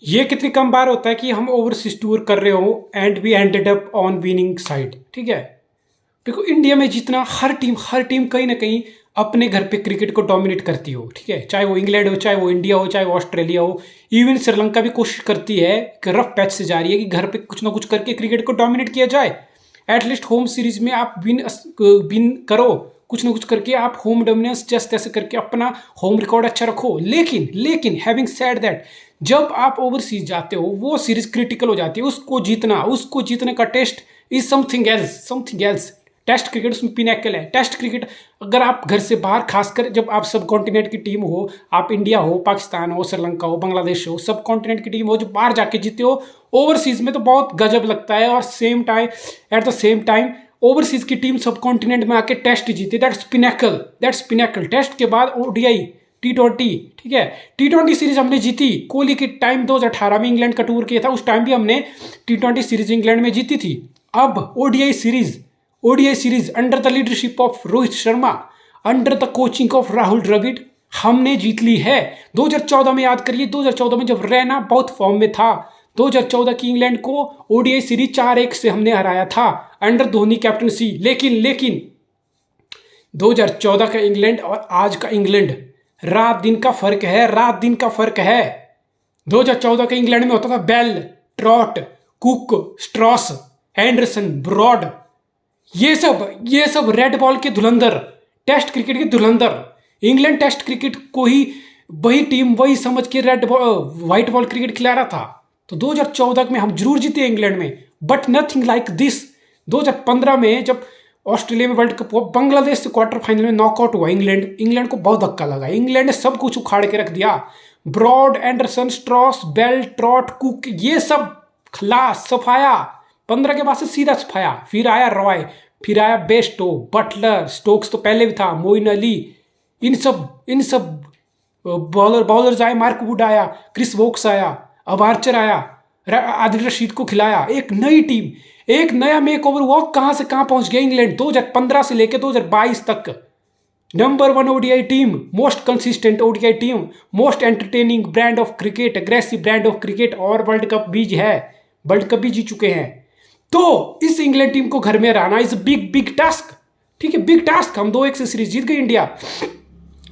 ये कितनी कम बार होता है कि हम ओवरसीज टूर कर रहे हो and we ended up on winning side. ठीक है, देखो इंडिया में जितना हर टीम कहीं ना कहीं अपने घर पे क्रिकेट को डोमिनेट करती हो। ठीक है, चाहे वो इंग्लैंड हो, चाहे वो इंडिया हो, चाहे वो ऑस्ट्रेलिया हो, इवन श्रीलंका भी कोशिश करती है कि रफ पैच से जा रही है कि घर पे कुछ ना कुछ करके क्रिकेट को डोमिनेट किया जाए। एटलीस्ट होम सीरीज में आप विन करो, कुछ ना कुछ करके आप होम डोमिनेंस जस्ट तैसे करके अपना होम रिकॉर्ड अच्छा रखो। लेकिन लेकिन हैविंग सेड दैट, जब आप ओवरसीज जाते हो वो सीरीज क्रिटिकल हो जाती है। उसको जीतने का test is something else. Test cricket उसमें पिनेकल है। टेस्ट क्रिकेट अगर आप घर से बाहर, खासकर जब आप सब कॉन्टिनेंट की टीम हो, आप इंडिया हो, पाकिस्तान हो, श्रीलंका हो, बांग्लादेश हो, सब कॉन्टिनेंट की टीम हो, जो बाहर जाके जीते हो, ओवरसीज में तो बहुत गजब लगता है। और at the same time overseas की टीम सब कॉन्टिनेंट में आके टेस्ट जीते, दैट्स पिनेकल। टेस्ट के बाद ओडीआई, T20। ठीक है, T20 सीरीज हमने जीती। कोहली के टाइम 2018 में इंग्लैंड का टूर किया था, उस टाइम भी हमने T20 सीरीज इंग्लैंड में जीती थी। अब ODI series under the leadership of Rohit Sharma, under the coaching of Rahul Dravid हमने जीत ली है। 2014 में याद करिए, 2014 में जब रैना बहुत फॉर्म में था, 2014 की इंग्लैंड को ओडीआई सीरीज 4-1 से हमने हराया था अंडर धोनी कैप्टनसी। लेकिन 2014 का इंग्लैंड और आज का इंग्लैंड, रात दिन का फर्क है। 2014 के इंग्लैंड में होता था Bell, Trott, Cook, Strauss, Anderson, Broad, ये सब रेड बॉल के धुरंधर, टेस्ट क्रिकेट के धुरंधर। इंग्लैंड टेस्ट क्रिकेट को ही वही टीम वही समझ के red ball white ball cricket खिला रहा था। तो 2014 में हम जरूर जीते इंग्लैंड में, बट नथिंग लाइक दिस। 2015 में जब ऑस्ट्रेलिया में वर्ल्ड कप हुआ, बांग्लादेश से क्वार्टर फाइनल में नॉकआउट हुआ इंग्लैंड को बहुत धक्का लगा। इंग्लैंड ने सब कुछ उखाड़ के रख दिया। Broad, Anderson, Strauss, Bell, Trott, Cook, ये सब खलास सफाया। 15 के बाद से सीधा सफाया। फिर आया रॉय, फिर आया बेस्टो, बटलर, स्टोक्स तो पहले भी था, मोइन अली, इन सब बॉलर्स आए। मार्क वुड आया, क्रिस वोक्स आया, अब आर्चर आया, आदिल रशीद को खिलाया। एक नई टीम, एक नया मेक ओवर हुआ। कहां से कहां पहुंच गया इंग्लैंड। 2015 से लेकर 2022 तक number 1 ODI team, most consistent ODI team, most entertaining brand of cricket, aggressive brand of cricket, और वर्ल्ड कप भी जी चुके हैं। तो इस इंग्लैंड टीम को घर में हराना इज बिग टास्क। ठीक है, बिग टास्क। हम 2-1 से सीरीज जीत गए इंडिया।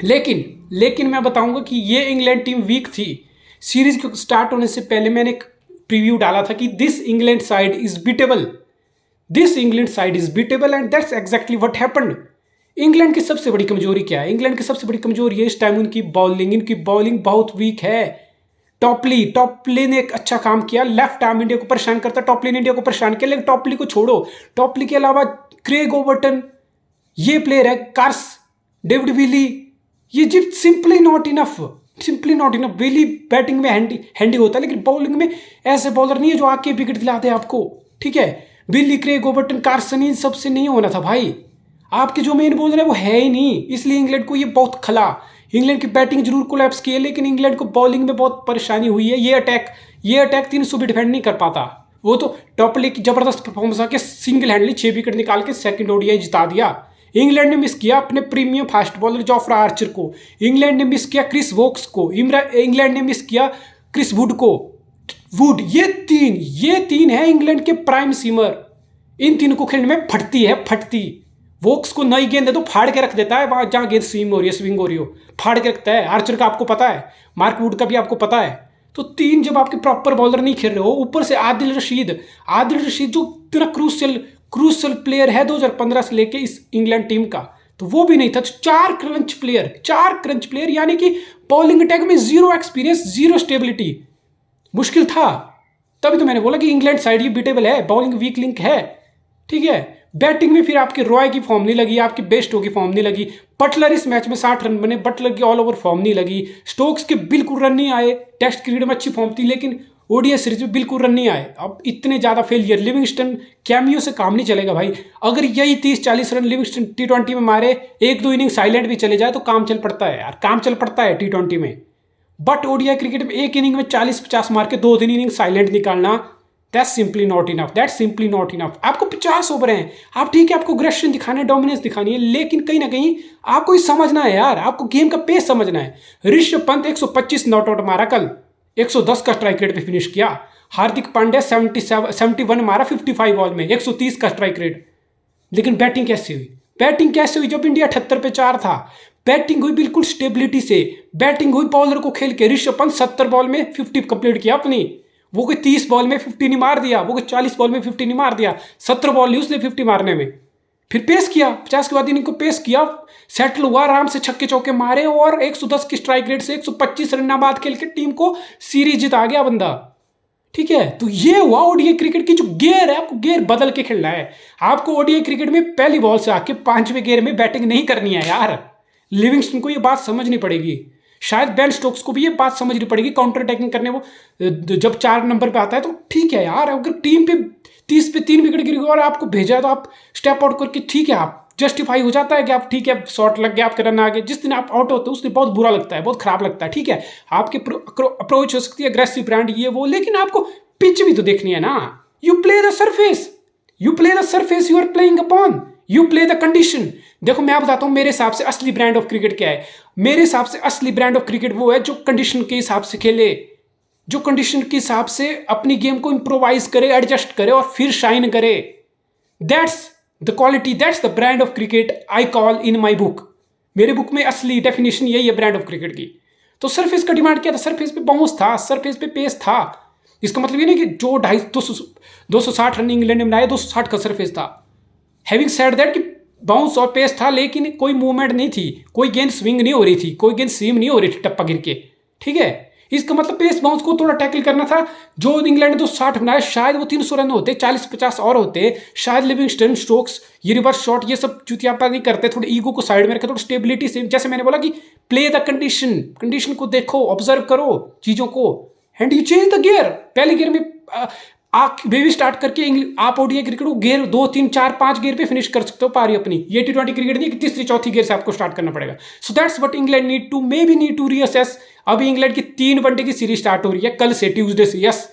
लेकिन मैं बताऊंगा कि ये इंग्लैंड टीम वीक थी। सीरीज के स्टार्ट होने से पहले मैंने एक प्रीव्यू डाला था कि this England side is beatable and that's exactly what happened. England की सबसे बड़ी कमजोरी क्या है? इंग्लैंड की सबसे बड़ी कमजोरी है इस टाइम उनकी बॉलिंग बहुत वीक है। टॉपली ने एक अच्छा काम किया, लेफ्ट आर्म इंडिया को परेशान करता, टॉपली ने इंडिया को परेशान किया। लेकिन टॉपली को छोड़ो, टॉपली के अलावा क्रेग ओवर्टन, ये प्लेयर है, कार्स, डेविड विली, ये जिप simply not enough. Willey batting में हैंडी होता है, लेकिन बॉलिंग में ऐसे बॉलर नहीं है जो आके विकेट दिलाते आपको। ठीक है, विली, क्रेग ओवर्टन, कार्सन, इन सबसे नहीं होना था भाई। आपके जो मेन बॉलर है वो है ही नहीं, इसलिए इंग्लैंड को ये बहुत खला। इंग्लैंड की बैटिंग जरूर कोलैप्स की है, लेकिन इंग्लैंड को बॉलिंग में बहुत परेशानी हुई है। ये अटैक 300 भी डिफेंड नहीं कर पाता। वो तो टॉपली की जबरदस्त परफॉर्मेंस आके सिंगल हैंडली 6 विकेट निकाल के सेकंड ओडीआई जिता दिया। इंग्लैंड ने मिस किया अपने premium fast bowler Jofra Archer को, इंग्लैंड ने मिस किया क्रिस वोक्स को, इंग्लैंड ने मिस किया क्रिस वुड को। ये तीन है इंग्लैंड के प्राइम सीमर। इन तीनों को खेलने में फटती। वोक्स को नई गेंद दे तो फाड़ के रख देता है, वहां जहां गेंद स्विंग हो रही हो फाड़ के रखता है। आर्चर का आपको पता है, मार्क वुड का भी आपको पता है। तो तीन जब आपके प्रॉपर बॉलर नहीं खेल रहे हो, ऊपर से आदिल रशीद जो इतना क्रूशियल प्लेयर है 2015 से लेके इस इंग्लैंड टीम का, तो वो भी नहीं था। तो चार क्रंच प्लेयर, यानी कि बॉलिंग अटैक में जीरो एक्सपीरियंस, जीरो स्टेबिलिटी, मुश्किल था। तभी तो मैंने बोला कि इंग्लैंड साइड ये बीटेबल है, बॉलिंग वीक लिंक है। ठीक है, बैटिंग में फिर आपके रॉय की फॉर्म नहीं लगी, आपकी बेस्टो की फॉर्म नहीं लगी, बटलर इस मैच में 60 रन बने, बटलर की ऑल ओवर फॉर्म नहीं लगी, स्टोक्स के बिल्कुल रन नहीं आए। टेस्ट क्रिकेट में अच्छी फॉर्म थी, लेकिन ओडीआई सीरीज में बिल्कुल रन नहीं आए। अब इतने ज़्यादा फेलियर, लिविंगस्टन कैमियो से काम नहीं चलेगा भाई। अगर यही 30-40 रन लिविंगस्टन T20 में मारे, 1-2 इनिंग साइलेंट भी चले जाए तो काम चल पड़ता है यार, काम चल पड़ता है T20 में। बट ओडीआई क्रिकेट में एक इनिंग में 40-50 मार के 2-3 इनिंग साइलेंट निकालना, दैट्स सिंपली नॉट इनफ। आपको 50 ओवर हैं, आप ठीक है, आपको अग्रेशन दिखाना है, डोमिनेंस दिखानी है, लेकिन कहीं ना कहीं आपको ही समझना है यार, आपको गेम का पेस समझना है। ऋषभ पंत 125 नॉट आउट मारा कल, 110 का स्ट्राइक रेट पे फिनिश किया। हार्दिक पांड्या 71 मारा 55 बॉल में, 130 का स्ट्राइक रेट। लेकिन बैटिंग कैसे हुई? बैटिंग कैसे हुई जब इंडिया 78 पे 4 था? बैटिंग हुई बिल्कुल स्टेबिलिटी से। बैटिंग हुई बॉलर को खेल के। ऋषभ पंत 70 बॉल में 50 कंप्लीट किया अपनी। वो कोई 30 बॉल में 50 नहीं मार दिया, वो कोई 40 बॉल में 50 नहीं मार दिया, 17 बॉल ली उसने 50 मारने में। फिर पेस किया, 50 के बाद इनको पेस किया, सेटल हुआ, आराम से छक्के चौके मारे और 110 की स्ट्राइक रेट से 125 रन बाद खेल के टीम को सीरीज जिता गया बंदा। ठीक है, तो ये हुआ ओडीआई क्रिकेट की जो गियर है, आपको गियर बदल के खेलना है। आपको ओडीआई क्रिकेट में पहली बॉल से आके 5वें गियर में बैटिंग नहीं करनी है यार। लिविंगस्टन को ये बात समझनी पड़ेगी, शायद बेन स्टोक्स को भी ये बात समझनी पड़ेगी। काउंटर अटैकिंग करने वो जब 4 नंबर पे आता है तो ठीक है यार, अगर टीम पे 30 पे 3 विकेट गिर गए और आपको भेजा है तो आप स्टेप आउट करके, ठीक है, आप जस्टिफाई हो जाता है कि आप ठीक है शॉट लग गया, आपके रन आ गए। जिस दिन आप आउट होते हो उस दिन बहुत बुरा लगता है, बहुत खराब लगता है। ठीक है, आपकी अप्रोच हो सकती है अग्रेसिव ब्रांड ये वो, लेकिन आपको पिच भी तो देखनी है ना। You play the surface, you play the surface you are playing upon, you play the condition. देखो मैं बताता हूं मेरे हिसाब से असली ब्रांड ऑफ क्रिकेट क्या है। मेरे हिसाब से असली ब्रांड ऑफ क्रिकेट वो है जो कंडीशन के हिसाब से खेले, जो कंडीशन के हिसाब से अपनी गेम को इंप्रोवाइज करे, एडजस्ट करे और फिर शाइन करे। That's the quality, that's the brand of cricket I call in my book. मेरे बुक में असली डेफिनेशन यही है ब्रांड ऑफ क्रिकेट की। तो सरफेस का डिमांड क्या था? सरफेस पे बाउंस था, सरफेस पे पेस था। इसका मतलब ये नहीं कि जो 260 रन इंग्लैंड ने बनाए 260 का सरफेस था। हैविंग सेड दैट कि बाउंस और पेस था लेकिन कोई मूवमेंट नहीं थी, कोई गेंद स्विंग नहीं हो रही थी, कोई गेंद सीम नहीं हो रही थी टप्पा गिर के। ठीक है, इसका मतलब पेस बाउंस को थोड़ा टैकल करना था। जो इंग्लैंड ने 260 बनाए शायद वो 300 रन होते, 40-50 और होते। शायद लिविंगस्टन, स्टोक्स, ये रिवर्स शॉट, ये सब चुतियापा नहीं करते, थोड़े ईगो को साइड में रखे, थोड़ी स्टेबिलिटी से। जैसे मैंने बोला कि प्ले द कंडीशन, कंडीशन को देखो, ऑब्जर्व करो चीजों को, and you change the gear. पहले गियर में आप बेबी स्टार्ट करके आप ओडीआई क्रिकेट को गियर 2, 3, 4, 5 गियर पे फिनिश कर सकते हो पारी अपनी। ये T20 क्रिकेट नहीं कि तीसरी चौथी गियर से आपको स्टार्ट करना पड़ेगा। So that's what England need to reassess. अभी इंग्लैंड की 3 वनडे की सीरीज स्टार्ट हो रही है कल से, ट्यूसडे से। यस,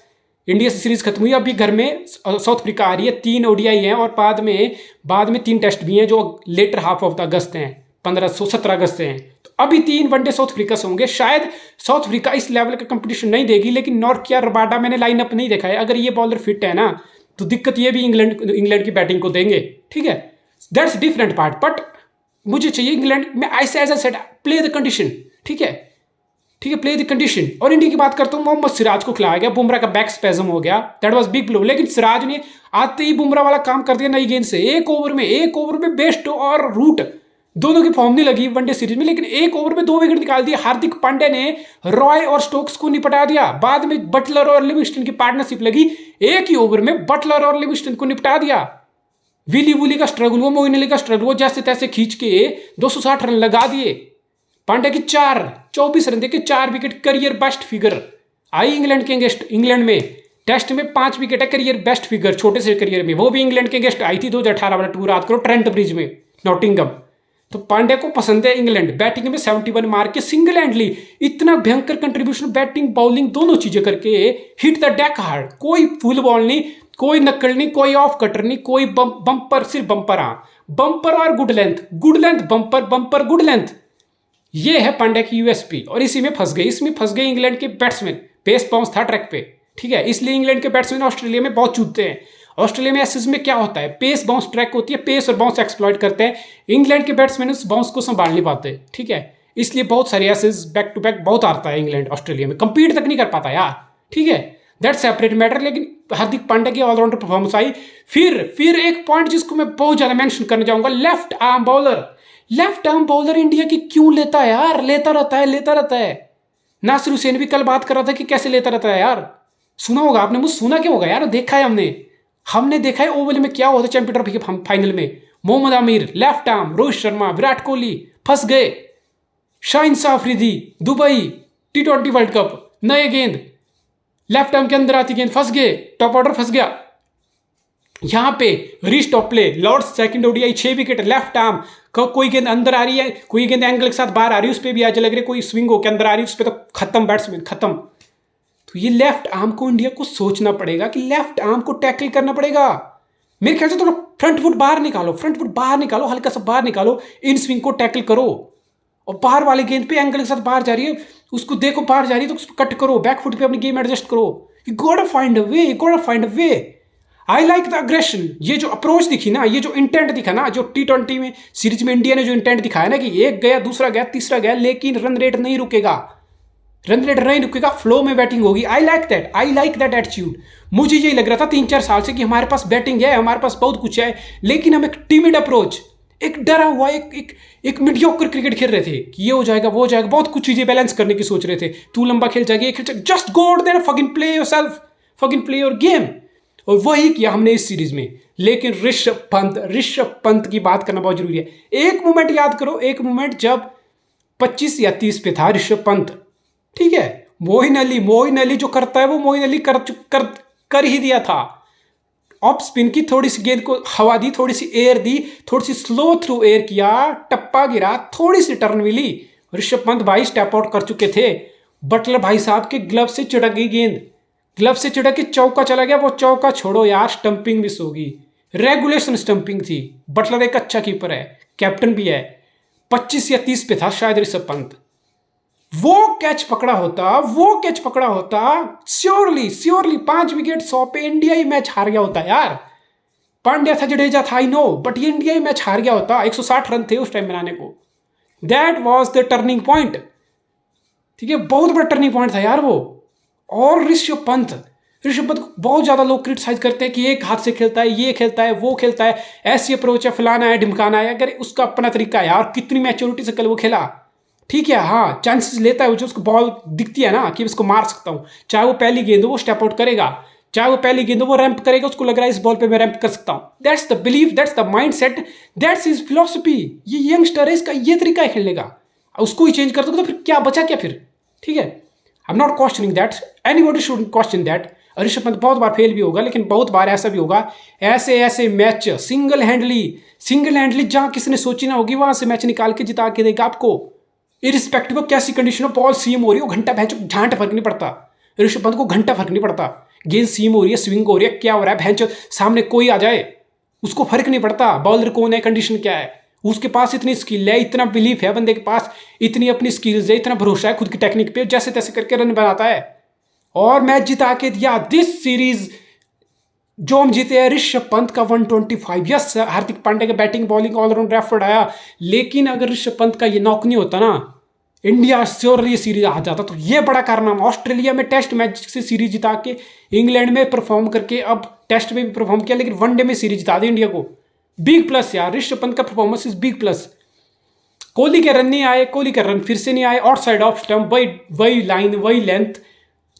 इंडिया से सीरीज खत्म हुई, अभी घर में साउथ अफ्रीका आ रही है। 3 ओडीआई हैं और बाद में 3 टेस्ट भी हैं जो लेटर हाफ ऑफ द अगस्त हैं, 17 अगस्त से हैं। तो अभी 3 वनडे साउथ अफ्रीका से होंगे। शायद साउथ अफ्रीका इस लेवल का कंपटीशन नहीं देगी, लेकिन नॉर्किया, रबाडा मैंने लाइनअप नहीं देखा है। अगर ये बॉलर फिट है ना तो दिक्कत ये भी इंग्लैंड की बैटिंग को देंगे। ठीक है, दैट्स डिफरेंट पार्ट। बट मुझे चाहिए इंग्लैंड में ऐसे as I said play the condition. ठीक है, ठीक है, प्ले द कंडीशन। और इंडिया की बात करता हूं, मोहम्मद सिराज को खिलाया गया, बुमराह का बैक स्पेजम हो गया, दैट वाज बिग ब्लो। लेकिन सिराज ने आते ही बुमराह वाला काम कर दिया नई गेंद से। एक ओवर में बेस्ट और रूट दोनों की फॉर्म नहीं लगी वनडे सीरीज में, लेकिन एक ओवर में 2 विकेट निकाल दिए। हार्दिक पांड्या ने रॉय और स्टोक्स को निपटा दिया। बाद में बटलर और लिविंगस्टन की पार्टनरशिप लगी, एक ही ओवर में बटलर और लिविंगस्टन को निपटा दिया। विली वुली का स्ट्रगल, वो मोइन अली का स्ट्रगल, वो जैसे तैसे खींच के 260 रन लगा दिए। पांड्या की 24 रन देके 4 विकेट, करियर बेस्ट फिगर आई इंग्लैंड के अगेंस्ट। इंग्लैंड में टेस्ट में 5 विकेट है, करियर बेस्ट फिगर छोटे से करियर में। वो भी इंग्लैंड के अगेंस्ट आई थी 2018 वाला टूर, याद करो, ट्रेंट ब्रिज में, नॉटिंगम। तो पांड्या को पसंद है इंग्लैंड। बैटिंग में 71 मार के सिंगल हैंडली इतना भयंकर कंट्रीब्यूशन, बैटिंग बॉलिंग दोनों चीजें करके हिट द डेक हार्ड। कोई फुल बॉल नहीं, कोई नक्कल नहीं, कोई ऑफ कटर नहीं, कोई बम्पर, सिर्फ बम्पर। हाँ, बम्पर और good length, bumper good length. ये है पांड्या की यूएसपी और इसमें फंस गए इंग्लैंड के बैट्समैन। पेस बाउंस था ट्रैक पे, ठीक है, इसलिए इंग्लैंड के बैट्समैन ऑस्ट्रेलिया में बहुत चूतते हैं। ऑस्ट्रेलिया में एसेस में क्या होता है, पेस बाउंस ट्रैक होती है, पेस और बाउंस एक्सप्लॉइट करते हैं। इंग्लैंड के बैट्समैन उस बाउंस को संभाल नहीं पाते। ठीक है, इसलिए बहुत सारे एसेस बैक टू बैक बहुत आता है इंग्लैंड ऑस्ट्रेलिया में, कंपीट तक नहीं कर पाता यार। ठीक है, दैट सेपरेट मैटर। लेकिन हार्दिक पांड्या की ऑलराउंडर परफॉर्मेंस आई। फिर एक पॉइंट जिसको मैं बहुत ज्यादा मेंशन करना चाहूंगा, लेफ्ट आर्म बॉलर इंडिया की क्यों लेता है यार? लेता रहता है। नासिर हुसैन भी कल बात कर रहा था कि कैसे लेता रहता है यार। सुना होगा आपने, मुझे सुना क्या होगा यार, देखा है हमने देखा है ओवल में क्या होता है चैंपियन ट्रॉफी के फाइनल में। मोहम्मद आमिर लेफ्ट आर्म, रोहित शर्मा, विराट कोहली फंस गए। Shaheen Afridi Dubai T20 world cup, नए गेंद लेफ्ट आर्म के अंदर आती गेंद, फंस गए, टॉप ऑर्डर फंस गया। यहां पे Reece Topley, Lord's second ODI, 6 wicket, left arm, कोई गेंद अंदर आ रही है, कोई गेंद एंगल के साथ बाहर आ रही है, उस पर भी आज लग रही है, कोई स्विंग होकर अंदर आ रही है, उस पर तो खत्म बैट्समैन, खत्म। तो ये लेफ्ट आर्म को इंडिया को सोचना पड़ेगा कि लेफ्ट आर्म को टैकल करना पड़ेगा। मेरे ख्याल से थोड़ा फ्रंट फुट बाहर निकालो, हल्का सा बाहर निकालो, इन स्विंग को टैकल करो और बाहर वाली गेंद पे एंगल के साथ बाहर जा रही है, उसको देखो बाहर जा रही है तो उसको कट करो, बैक फुट पे अपनी गेम एडजस्ट करो। You got find a way, you got find a way. I like the aggression. ये जो अप्रोच दिखी ना, ये जो इंटेंट दिखा ना, जो T20 में सीरीज में इंडिया ने जो इंटेंट दिखाया ना कि एक गया, दूसरा गया, तीसरा गया, लेकिन रन रेट नहीं रुकेगा, रन रेट नहीं रुकेगा, फ्लो में बैटिंग होगी। I like that attitude. मुझे यही लग रहा था 3-4 साल से कि हमारे पास बैटिंग है, हमारे पास बहुत कुछ है, लेकिन हम एक टीमिड अप्रोच, एक डरा हुआ, एक मीडियोकर क्रिकेट खेल रहे थे कि ये हो जाएगा, वो हो जाएगा, बहुत कुछ चीजें बैलेंस करने की सोच रहे थे। तू लंबा खेल जाएगी, खेल जाएगी, just go out there, fucking play yourself, fucking play your game. और वही किया हमने इस सीरीज में। लेकिन ऋषभ पंत की बात करना बहुत जरूरी है। एक मोमेंट याद करो, एक मोमेंट जब 25 या 30 पे था ऋषभ पंत, ठीक है, मोइन अली जो करता है वो मोइन अली कर ही दिया था। ऑफ स्पिन की थोड़ी सी गेंद को हवा दी, थोड़ी सी एयर दी, थोड़ी सी स्लो थ्रू एयर किया, टप्पा गिरा, थोड़ी सी टर्न मिली, ऋषभ पंत भाई स्टेप आउट कर चुके थे। बटलर भाई साहब के ग्लव से चिड़क गई गेंद, ग्लव से चिड़क के चौका चला गया। वो चौका छोड़ो यार, स्टंपिंग मिस होगी, रेगुलेशन स्टंपिंग थी। बटलर एक अच्छा कीपर है, कैप्टन भी है। 25 या 30 पे था शायद ऋषभ पंत। वो कैच पकड़ा होता श्योरली 5 विकेट 100 पे इंडिया ही मैच हार गया होता यार। पांड्या था, जडेजा था, आई नो, बट ये इंडिया ही मैच हार गया होता। 160 रन थे उस टाइम बनाने को। That was the turning point, ठीक है, बहुत बड़ा टर्निंग पॉइंट था यार वो। और ऋषभ पंत को बहुत ज्यादा लोग क्रिटिसाइज करते हैं कि एक हाथ से खेलता है, ये खेलता है, वो खेलता है, ऐसी अप्रोच है, फलाना है, ढिमकाना है। अगर उसका अपना तरीका है यार, कितनी मैच्योरिटी से कल वो खेला, ठीक है, हाँ चांसेस लेता है, जो उसको बॉल दिखती है ना कि इसको मार सकता हूँ, चाहे वो पहली गेंद हो वो स्टेप आउट करेगा, चाहे वो पहली गेंद हो वो रैंप करेगा, उसको लग रहा है इस बॉल पे मैं रैंप कर सकता हूँ। That's the belief, that's the mind set, that's his philosophy. ये यंगस्टर है, इसका ये तरीका है खेलने का। उसको ही चेंज कर दोगे तो फिर क्या बचा क्या फिर, ठीक है। I am not questioning that, anybody should question that. Rishabh Pant बहुत बार फेल भी होगा, लेकिन बहुत बार ऐसा भी होगा, ऐसे मैच सिंगल हैंडली जहां किसी ने सोची ना होगी, वहां से मैच निकाल के जिता के देगा आपको। इरिस्पेक्टिव ऑफ कैसी कंडीशन हो, बॉल सीम हो रही हो, घंटा भैंचो झांट फर्क नहीं पड़ता। ऋषभ पंत को घंटा फर्क नहीं पड़ता, गेंद सीम हो रही है, स्विंग हो रही है, क्या हो रहा है, भैंचो सामने कोई आ जाए उसको फर्क नहीं पड़ता, बॉलर कौन है, कंडीशन क्या है। उसके पास इतनी स्किल है, इतना बिलीफ है बंदे के पास, इतनी अपनी स्किल्स है, इतना भरोसा है खुद की टेक्निक पे, जैसे तैसे करके रन बनाता है और मैच जिता के दिया। दिस सीरीज जो हम जीते हैं, ऋषभ पंत का 125। यस, हार्दिक पांड्या का बैटिंग बॉलिंग ऑलराउंड एफर्ट आया, लेकिन अगर ऋषभ पंत का ये नॉक नहीं होता ना, इंडिया श्योरली ये सीरीज आ जाता। तो ये बड़ा कारनामा, ऑस्ट्रेलिया में टेस्ट मैच से सीरीज जिता के, इंग्लैंड में परफॉर्म करके, अब टेस्ट में भी परफॉर्म किया, लेकिन वनडे में सीरीज जिता दी इंडिया को। बिग प्लस यार, ऋषभ पंत का performance is big plus. Kohli के रन नहीं आए, कोहली के रन फिर से नहीं आए, आउटसाइड ऑफ स्टंप, वही लाइन, वही लेंथ,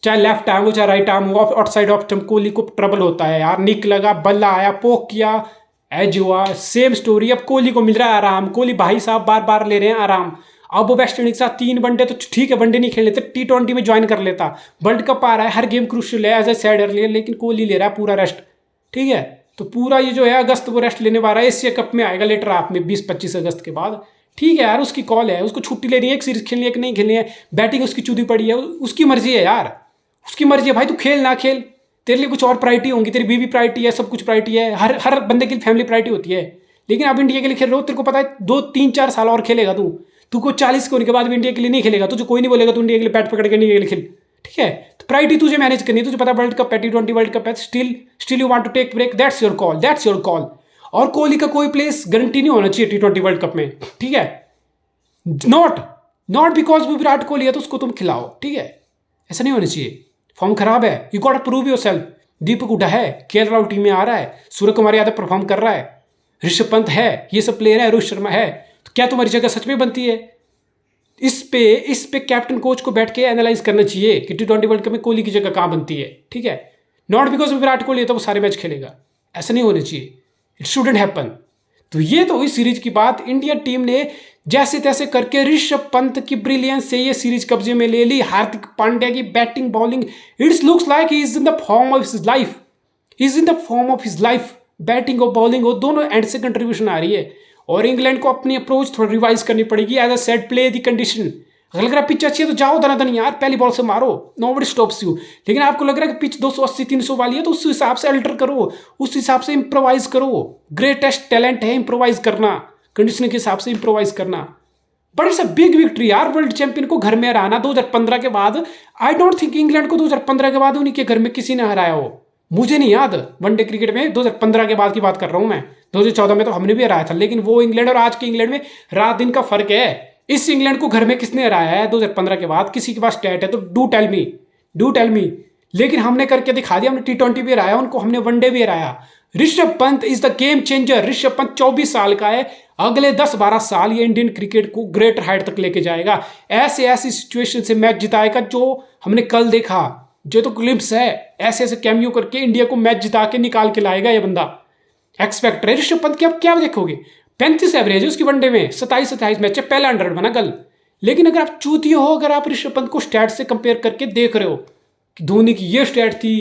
चाहे लेफ्ट आर्म हो चाहे राइट आर्म हो, आउटसाइड ऑफ स्टंप कोहली को ट्रबल होता है यार। निक लगा, बल्ला आया, पोक किया, एज हुआ, सेम स्टोरी। अब कोहली को मिल रहा है आराम, कोहली भाई साहब बार बार ले रहे हैं आराम। अब वो वेस्ट इंडीज के साथ 3 वनडे तो ठीक है, वनडे नहीं खेल लेते, T20 में ज्वाइन कर लेता। वर्ल्ड कप आ रहा है, हर गेम क्रूशियल है, एज ए सेड अर्लियर, लेकिन कोहली ले रहा है पूरा रेस्ट, ठीक है। तो पूरा ये जो है अगस्त वो रेस्ट लेने वाला है। एशिया कप में आएगा लेटर हाफ में 20-25 अगस्त के बाद, ठीक है यार, उसकी कॉल है, उसको छुट्टी लेनी है, एक सीरीज खेलनी है कि नहीं खेलनी है, बैटिंग उसकी चूदी पड़ी है, उसकी मर्जी है यार, उसकी मर्जी है भाई। तू खेल ना खेल, तेरे लिए कुछ और प्रायोरिटी होंगी, तेरी बीवी प्रायोरिटी है, सब कुछ प्रायोरिटी है, हर बंदे की फैमिली प्रायोरिटी होती है। लेकिन आप इंडिया के लिए खेल रहे हो, तेरे को पता है 2-3-4 साल और खेलेगा तू को 40 के होने के बाद भी इंडिया के लिए नहीं खेलेगा, तुझे कोई नहीं बोलेगा तू इंडिया के लिए बैट पकड़ के इंडिया के लिए खेल, ठीक है। तो प्रायोरिटी तुझे मैनेज करनी है, तुझे पता वर्ल्ड कप है, T20 वर्ल्ड कप है, still you want to take break, that's your call. और कोहली का कोई प्लेस गारंटी नहीं होना चाहिए T20 वर्ल्ड कप में, ठीक है। नॉट बिकॉज वो विराट कोहली है तो उसको तुम खिलाओ, ठीक है, ऐसा नहीं होना चाहिए। फॉर्म खराब है, you got to prove yourself. Deepak Hooda है, KL राहुल टीम में आ रहा है, सूर्य कुमार यादव परफॉर्म कर रहा है, ऋषभ पंत है, ये सब प्लेयर है, रोहित शर्मा है, तो क्या तुम्हारी जगह सच में बनती है? इस पे कैप्टन कोच को बैठ के एनालाइज करना चाहिए कि T20 वर्ल्ड कप में कोहली की जगह कहाँ बनती है, ठीक है। नॉट बिकॉज विराट कोहली है तो वो सारे मैच खेलेगा, ऐसा नहीं होना चाहिए, इट शुडंट हैपन। तो ये तो हुई सीरीज की बात। इंडिया टीम ने जैसे तैसे करके ऋषभ पंत की ब्रिलियंस से ये सीरीज कब्जे में ले ली। हार्दिक पांड्या की batting bowling, it's looks like he is in the form of his life, batting और बॉलिंग वो दोनों एंड से कंट्रीब्यूशन आ रही है। और इंग्लैंड को अपनी अप्रोच थोड़ा रिवाइज करनी पड़ेगी। As I said, play the condition. अगर लग रहा है पिच अच्छी है तो जाओ दनादन यार, पहली बॉल से मारो, नोबडी स्टॉप्स यू। लेकिन आपको लग रहा है कि पिच 280-300 वाली है तो उस हिसाब से अल्टर करो, उस हिसाब से इंप्रोवाइज करो। ग्रेटेस्ट टैलेंट है इंप्रोवाइज करना, कंडीशन के हिसाब से इंप्रोवाइज करना। But it's a big victory यार, वर्ल्ड चैंपियन को घर में हराना 2015 के बाद। आई डोंट थिंक इंग्लैंड को 2015 के बाद उन्हीं के घर में किसी ने हराया हो, मुझे नहीं याद। वनडे क्रिकेट में 2015 के बाद की बात कर रहा हूं मैं, 2014 में तो हमने भी हराया था, लेकिन वो इंग्लैंड और आज के इंग्लैंड में रात दिन का फर्क है। इस इंग्लैंड को घर में किसने हराया है 2015 के बाद? किसी के पास स्टैट है तो do tell me, do tell me. लेकिन हमने करके दिखा दिया, हमने T20 भी हराया उनको, हमने वनडे भी हराया। Rishabh Pant is the game changer. Rishabh Pant 24 साल का है, अगले 10-12 साल ये इंडियन क्रिकेट को ग्रेटर हाइट तक लेके जाएगा। ऐसे ऐसी सिचुएशन से मैच जिताएगा जो हमने कल देखा, जो तो ग्लिम्स है। ऐसे ऐसे कैमियो करके इंडिया को मैच जिता के निकाल के लाएगा ये बंदा। एक्सपेक्ट है ऋषभ पंत की। अब क्या देखोगे, 35 एवरेज है उसकी वनडे में, 27 मैच है, पहला 100 बना कल। लेकिन अगर आप चूतिए हो, अगर आप ऋषभ पंत को स्टैट से कंपेयर करके देख रहे हो कि धोनी की ये स्टैट थी,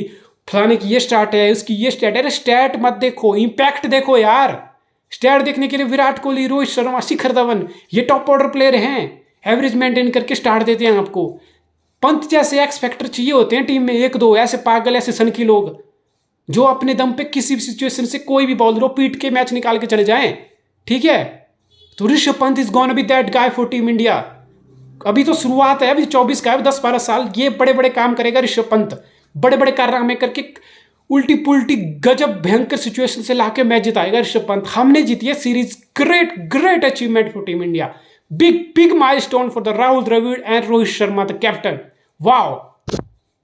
फलाने की ये स्टार्ट है, उसकी ये स्टैट है, अरे स्टैट मत देखो, इंपैक्ट देखो यार। स्टैट देखने के लिए विराट कोहली, रोहित शर्मा, शिखर धवन ये टॉप ऑर्डर प्लेयर हैं, एवरेज मेंटेन करके स्टार्ट देते हैं आपको। पंत जैसे एक्स फैक्टर चाहिए होते हैं टीम में, एक दो ऐसे पागल, ऐसे सनकी लोग जो अपने दम पे किसी भी सिचुएशन से कोई भी बॉलर हो पीट के मैच निकाल के चले जाएं। ठीक है, तो Rishabh Pant is gonna be that guy for team India. अभी तो शुरुआत है, अभी 24 का है, 10-12 साल ये बड़े बड़े काम करेगा ऋषभ पंत, बड़े बड़े कारनामे करके उल्टी पुल्टी गजब भयंकर सिचुएशन से लाके मैच जिताएगा ऋषभ पंत। हमने जीती है series, great great achievement for team India, big big milestone for the Rahul Dravid and Rohit Sharma the captain. Wow.